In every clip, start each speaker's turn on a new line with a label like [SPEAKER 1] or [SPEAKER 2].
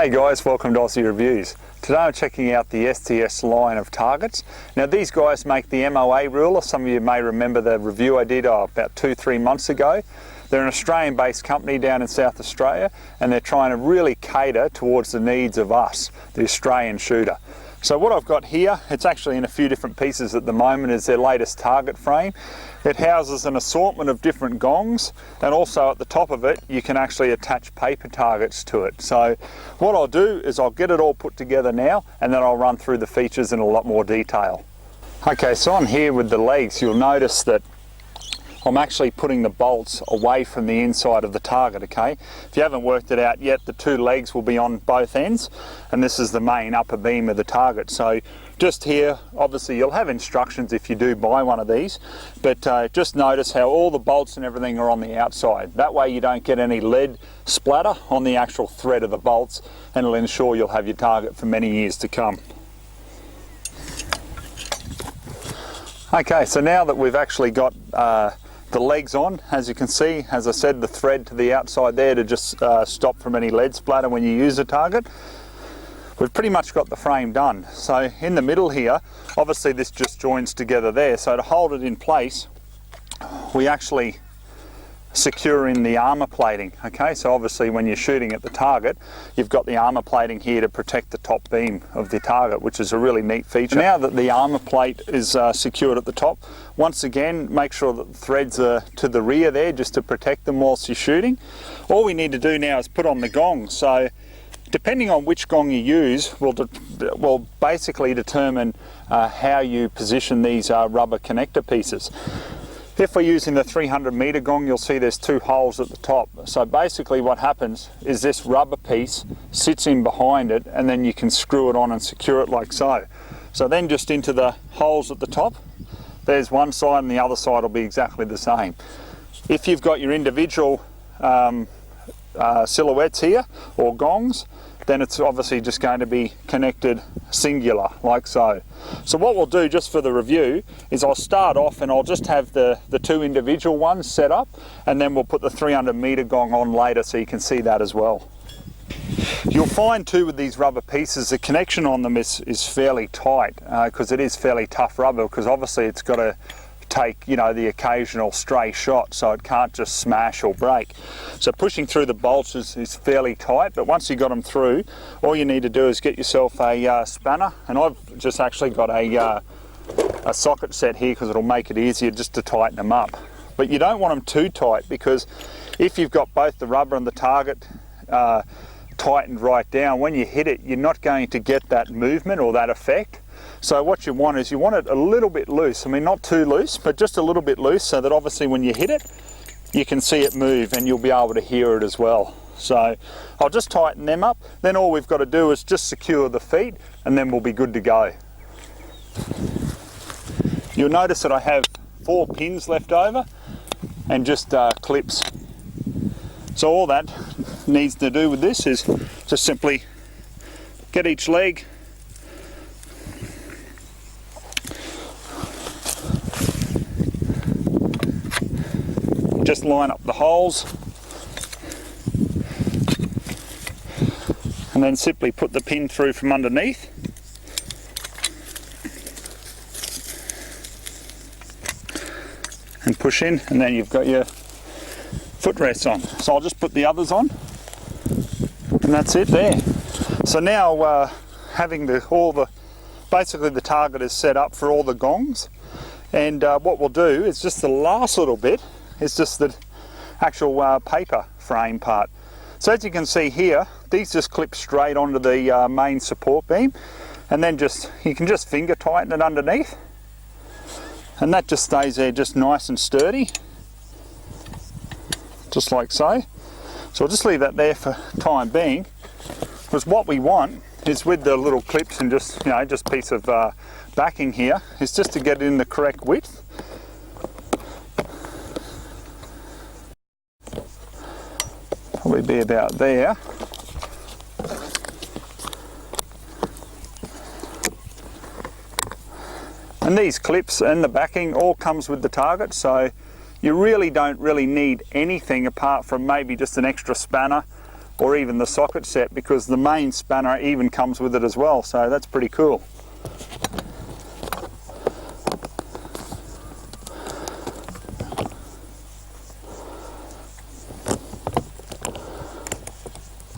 [SPEAKER 1] Hey guys, welcome to Ozzie Reviews. Today I'm checking out the STS line of targets. Now these guys make the MOA ruler. Some of you may remember the review I did about 2-3 months ago. They're an Australian based company down in South Australia, and they're trying to really cater towards the needs of us, the Australian shooter. So what I've got here, it's actually in a few different pieces at the moment, is their latest target frame. It houses an assortment of different gongs, and also at the top of it you can actually attach paper targets to it. So what I'll do is I'll get it all put together now, and then I'll run through the features in a lot more detail. Okay, so on here with the legs, you'll notice that I'm actually putting the bolts away from the inside of the target, okay? If you haven't worked it out yet, the two legs will be on both ends, and this is the main upper beam of the target. So just here, obviously you'll have instructions if you do buy one of these, but just notice how all the bolts and everything are on the outside. That way you don't get any lead splatter on the actual thread of the bolts, and it'll ensure you'll have your target for many years to come. Okay, so now that we've actually got the legs on, as you can see, as I said, the thread to the outside there to just stop from any lead splatter when you use a target. We've pretty much got the frame done. So in the middle here, obviously this just joins together there. So to hold it in place, we actually secure in the armor plating. Okay, so obviously when you're shooting at the target, you've got the armor plating here to protect the top beam of the target, which is a really neat feature. Now that the armor plate is secured at the top, once again make sure that the threads are to the rear there just to protect them whilst you're shooting. All we need to do now is put on the gong. So depending on which gong you use will basically determine how you position these rubber connector pieces. If we're using the 300 meter gong, you'll see there's two holes at the top. So basically what happens is this rubber piece sits in behind it, and then you can screw it on and secure it like so. So then just into the holes at the top, there's one side, and the other side will be exactly the same. If you've got your individual silhouettes here, or gongs, then it's obviously just going to be connected singular, like so. So what we'll do just for the review is I'll start off and I'll just have the two individual ones set up, and then we'll put the 300 meter gong on later so you can see that as well. You'll find too with these rubber pieces, the connection on them is fairly tight, because it is fairly tough rubber, because obviously it's got to take, you know, the occasional stray shot, so it can't just smash or break. So pushing through the bolts is fairly tight, but once you've got them through, all you need to do is get yourself a spanner, and I've just actually got a socket set here because it'll make it easier just to tighten them up. But you don't want them too tight, because if you've got both the rubber and the target tightened right down, when you hit it, you're not going to get that movement or that effect. So what you want is you want it a little bit loose. I mean, not too loose, but just a little bit loose, so that obviously when you hit it, you can see it move and you'll be able to hear it as well. So I'll just tighten them up. Then all we've got to do is just secure the feet, and then we'll be good to go. You'll notice that I have 4 pins left over and just clips. So all that needs to do with this is just simply get each leg, just line up the holes, and then simply put the pin through from underneath, and push in, and then you've got your footrests on. So I'll just put the others on, and that's it there. So now having basically the target is set up for all the gongs, and what we'll do is just the last little bit is just the actual paper frame part. So as you can see here, these just clip straight onto the main support beam, and then you can just finger tighten it underneath, and that just stays there just nice and sturdy, just like so. So I'll just leave that there for time being, because what we want is with the little clips and just, you know, just piece of backing here, is just to get it in the correct width. Probably be about there. And these clips and the backing all comes with the target, so you really don't need anything apart from maybe just an extra spanner or even the socket set, because the main spanner even comes with it as well, so that's pretty cool.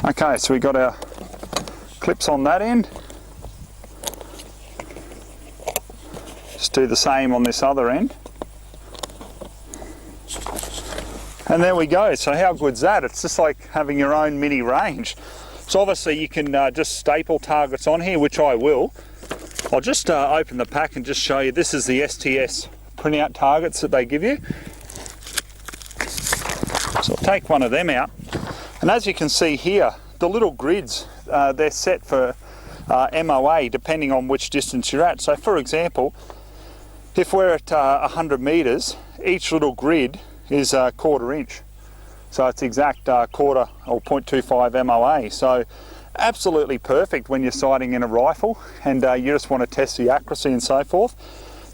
[SPEAKER 1] Okay, so we got our clips on that end. Just do the same on this other end. And there we go. So how good's that? It's just like having your own mini range. So obviously you can just staple targets on here, which I will. I'll just open the pack and just show you. This is the STS printout targets that they give you. So I'll take one of them out. And as you can see here, the little grids, they're set for MOA depending on which distance you're at. So for example, if we're at 100 metres, each little grid is a 1/4 inch. So it's exact quarter or 0.25 MOA. So absolutely perfect when you're sighting in a rifle and you just want to test the accuracy and so forth.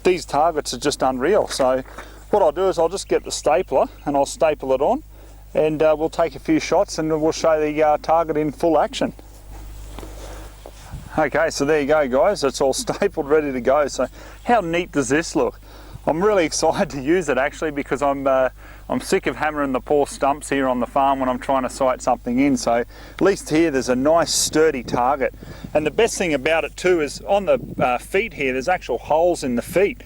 [SPEAKER 1] These targets are just unreal. So what I'll do is I'll just get the stapler and I'll staple it on, and we'll take a few shots and we'll show the target in full action. Okay, so there you go guys, it's all stapled, ready to go. So how neat does this look? I'm really excited to use it actually, because I'm sick of hammering the poor stumps here on the farm when I'm trying to sight something in. So at least here there's a nice sturdy target. And the best thing about it too is on the feet here, there's actual holes in the feet.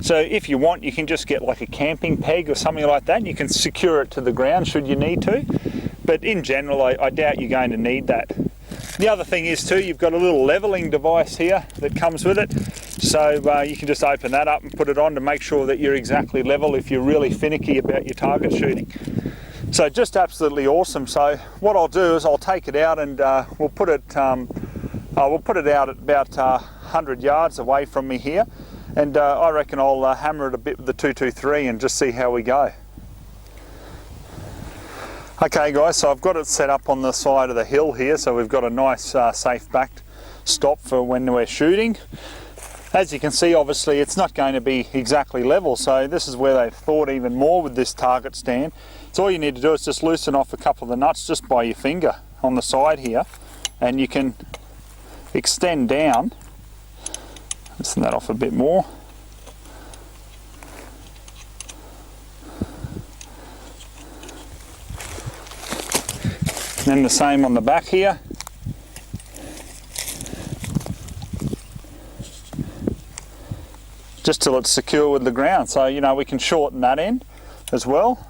[SPEAKER 1] So if you want, you can just get like a camping peg or something like that and you can secure it to the ground should you need to. But in general, I doubt you're going to need that. The other thing is too, you've got a little leveling device here that comes with it. So you can just open that up and put it on to make sure that you're exactly level if you're really finicky about your target shooting. So just absolutely awesome. So what I'll do is I'll take it out and we'll put it out at about 100 yards away from me here. And I reckon I'll hammer it a bit with the 223 and just see how we go. Okay guys, so I've got it set up on the side of the hill here, so we've got a nice safe backed stop for when we're shooting. As you can see, obviously it's not going to be exactly level, so this is where they've thought even more with this target stand. So all you need to do is just loosen off a couple of the nuts just by your finger on the side here, and you can extend down. Loosen that off a bit more. And then the same on the back here. Just till it's secure with the ground. So, you know, we can shorten that end as well.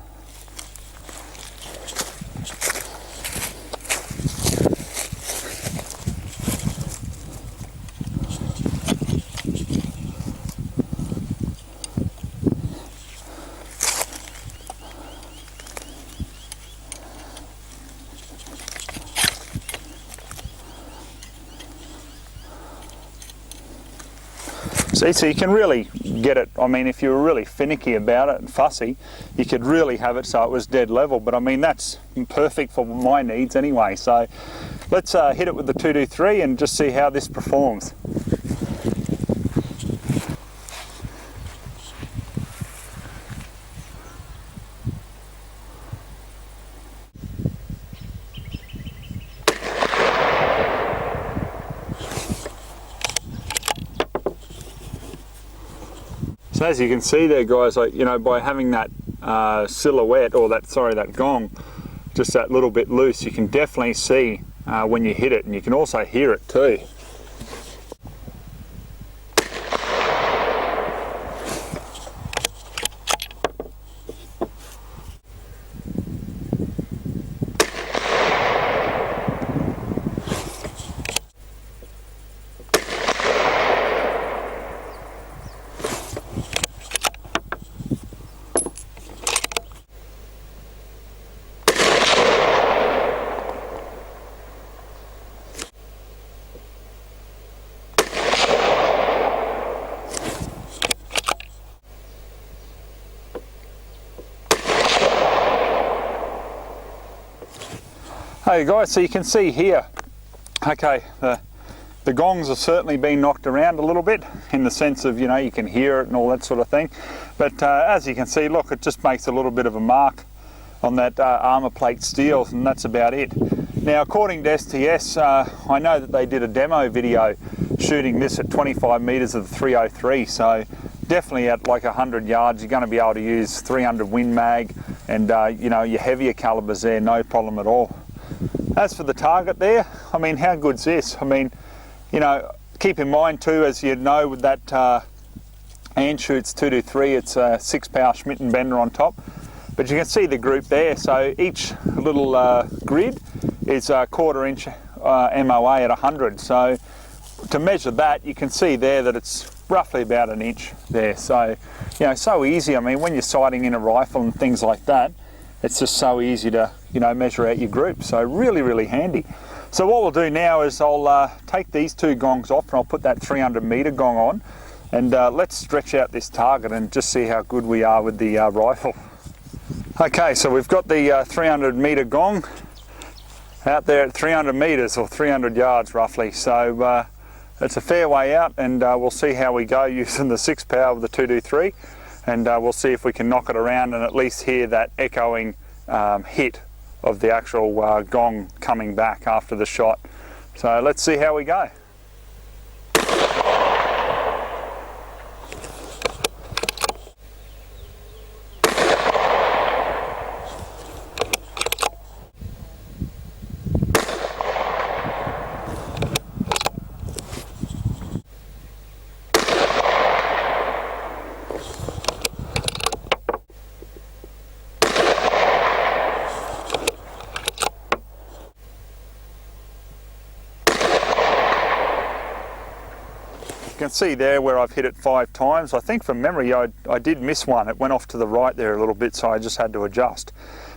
[SPEAKER 1] See, so you can really get it. I mean, if you were really finicky about it and fussy, you could really have it so it was dead level. But I mean, that's perfect for my needs anyway. So let's hit it with the 223 and just see how this performs. So as you can see there guys, like, you know, by having that silhouette, or that gong, just that little bit loose, you can definitely see when you hit it, and you can also hear it too. Hey guys, so you can see here, okay, the gongs have certainly been knocked around a little bit in the sense of, you know, you can hear it and all that sort of thing. But as you can see, look, it just makes a little bit of a mark on that armor plate steel, and that's about it. Now, according to STS, I know that they did a demo video shooting this at 25 metres of the 303, so definitely at like 100 yards you're going to be able to use 300 Win Mag and you know, your heavier calibers there, no problem at all. As for the target there, I mean, how good's this? I mean, you know, keep in mind too, as you know, with that Anschutz 223, it's a 6-power Schmidt and Bender on top. But you can see the group there, so each little grid is a 1/4 inch MOA at 100. So to measure that, you can see there that it's roughly about an inch there. So, you know, so easy. I mean, when you're sighting in a rifle and things like that, it's just so easy to, you know, measure out your group. So really, really handy. So what we'll do now is I'll take these 2 gongs off and I'll put that 300 metre gong on, and let's stretch out this target and just see how good we are with the rifle. Okay, so we've got the 300 metre gong out there at 300 metres or 300 yards roughly. So it's a fair way out, and we'll see how we go using the 6-power with the 223, and we'll see if we can knock it around and at least hear that echoing hit of the actual gong coming back after the shot. So let's see how we go. You can see there where I've hit it 5 times. I think from memory I did miss one. It went off to the right there a little bit, so I just had to adjust.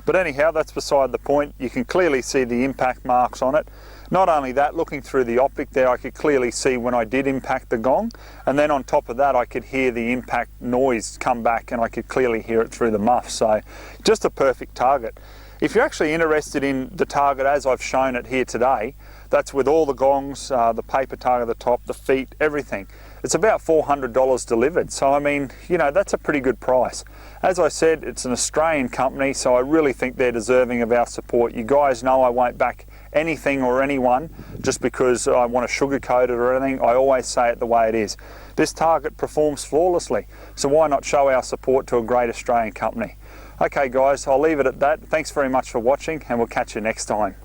[SPEAKER 1] But anyhow, that's beside the point. You can clearly see the impact marks on it. Not only that, looking through the optic there, I could clearly see when I did impact the gong, and then on top of that I could hear the impact noise come back, and I could clearly hear it through the muff. So just a perfect target. If you're actually interested in the target as I've shown it here today, that's with all the gongs, the paper target at the top, the feet, everything. It's about $400 delivered. So I mean, you know, that's a pretty good price. As I said, it's an Australian company, so I really think they're deserving of our support. You guys know I won't back anything or anyone just because I want to sugarcoat it or anything. I always say it the way it is. This target performs flawlessly, so why not show our support to a great Australian company? Okay guys, I'll leave it at that. Thanks very much for watching, and we'll catch you next time.